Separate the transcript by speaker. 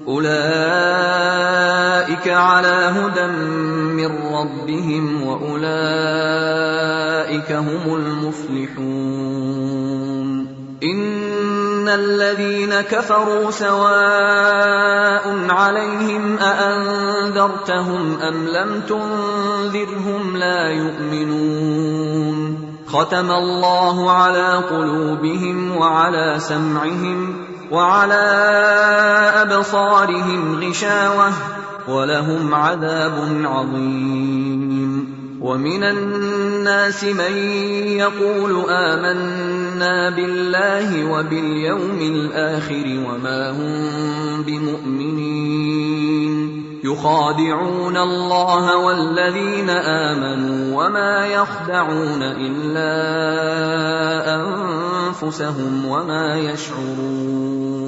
Speaker 1: أولئك على هدى من ربهم وأولئك هم المفلحون إن الذين كفروا سواء عليهم أأنذرتهم أم لم تنذرهم لا يؤمنون ختم الله على قلوبهم وعلى سمعهم وعلى أبصارهم غشاوة ولهم عذاب عظيم ومن الناس من يقول آمنا بالله وباليوم الآخر وما هم بمؤمنين يخادعون الله والذين آمنوا وما يخدعون إلا أنفسهم وما يشعرون